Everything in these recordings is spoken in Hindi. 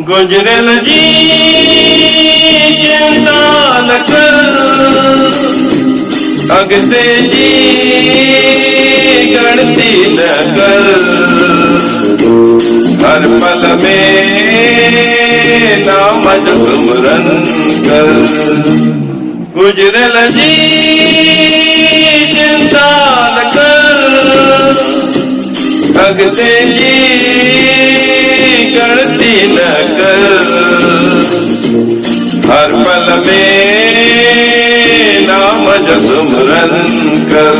गुजरल जी चिंता न कर, अगते जी गणती न कर, हर पल में नाम सुमरन कर। गुजरल जी चिंता न कर, अगते जी गणती न कर, हर पल में नाम सुमरन कर,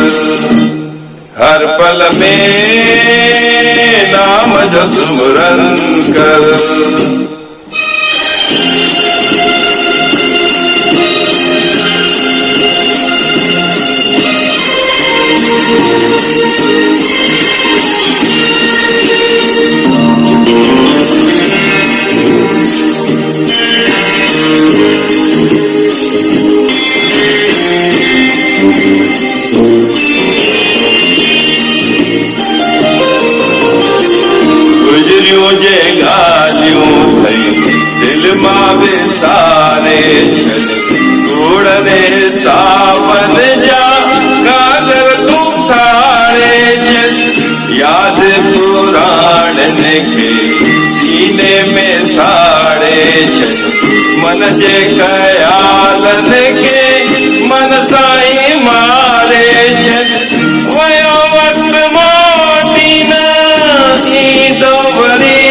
हर पल में नाम सुमरन कर। गुजरियों जे गालियों थई दिल मां विसारे छल, कूड़ने सावन जा कागर तू साड़े छल, याद पुराणन के सीने में साड़े छल, मन जे ख्यालन के मन साई मारे छल, वयो वक्त मोटी न ईंदो वरी,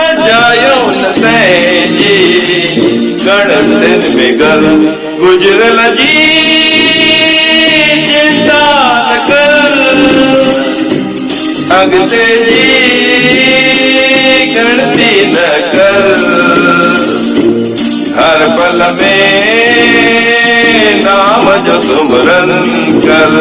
अजायो न तैजी गणतिन में गल। गुजरल जी चिंता न कर, अगते जी गणती न कर, हर पल में नाम जो सुमरन कर।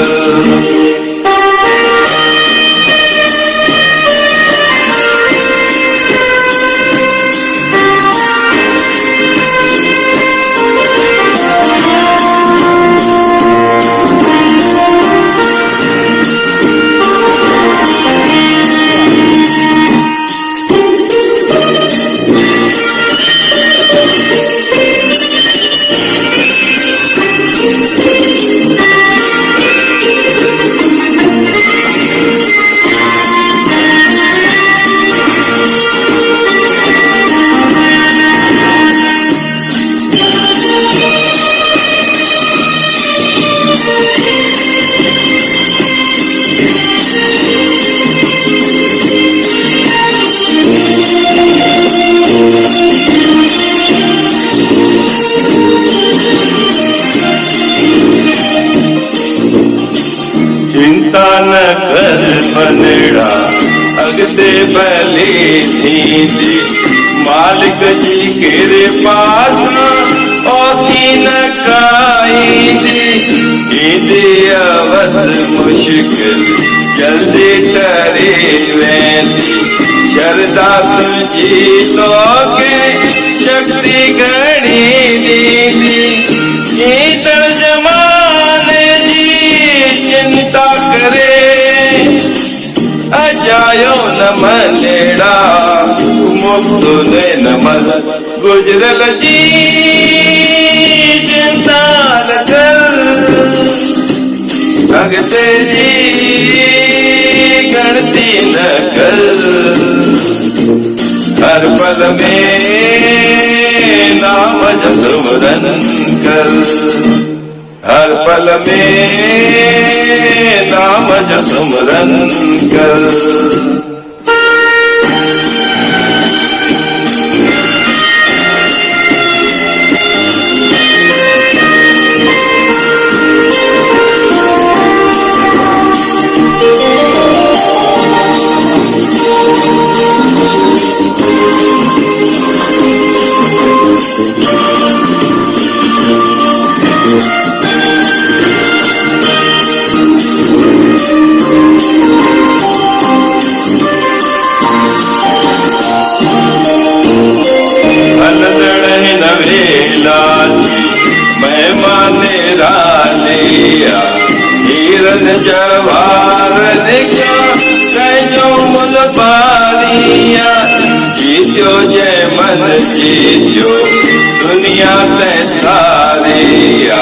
चिंता न कर बनड़ा अगते भली थींदी, मालिक जी केरे पास औखी न काईंदी, ईंदी अवध मुश्किल जल्दी टरे वेंदी, शरदा तुझी तोखे शक्ति घणी दींदी, ईंदड़ जमाने जी चिंता करे, अजायो न मनेड़ा मुक्त न मल। गुजरल जी चिंता न कर, अगते जी गणती न कर, हर पल में नाम सुमरन कर, हर पल में नाम सुमरन कर। हिरन जवार देखा कजो मुल पारिया, जीत जीत्यो जय मन जीत्यो दुनिया ते सारिया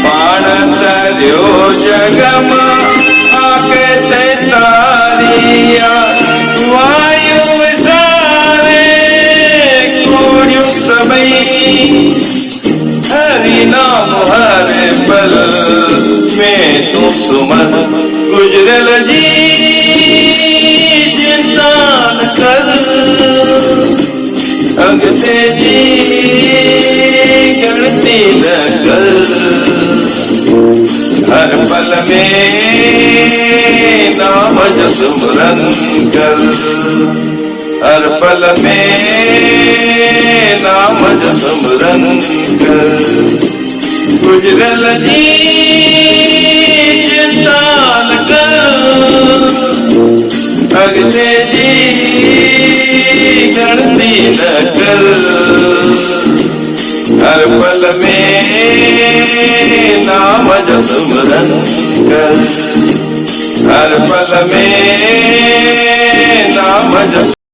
पाण तरियो जगम आके ते तारिया वायु विसारे कोड़ियों सबई हरि नाम हर पल में तू सुमन गुजरल जी चिंता न कर अगते जी गणती न कर हर पल में नाम जसुमरन कर हर पल में नाम जसुमरन कर गुजरल जी चिंता न कर अगते जी गणती न कर हर पल में नाम जसुमरन कर हर पल में नाम जसुमरन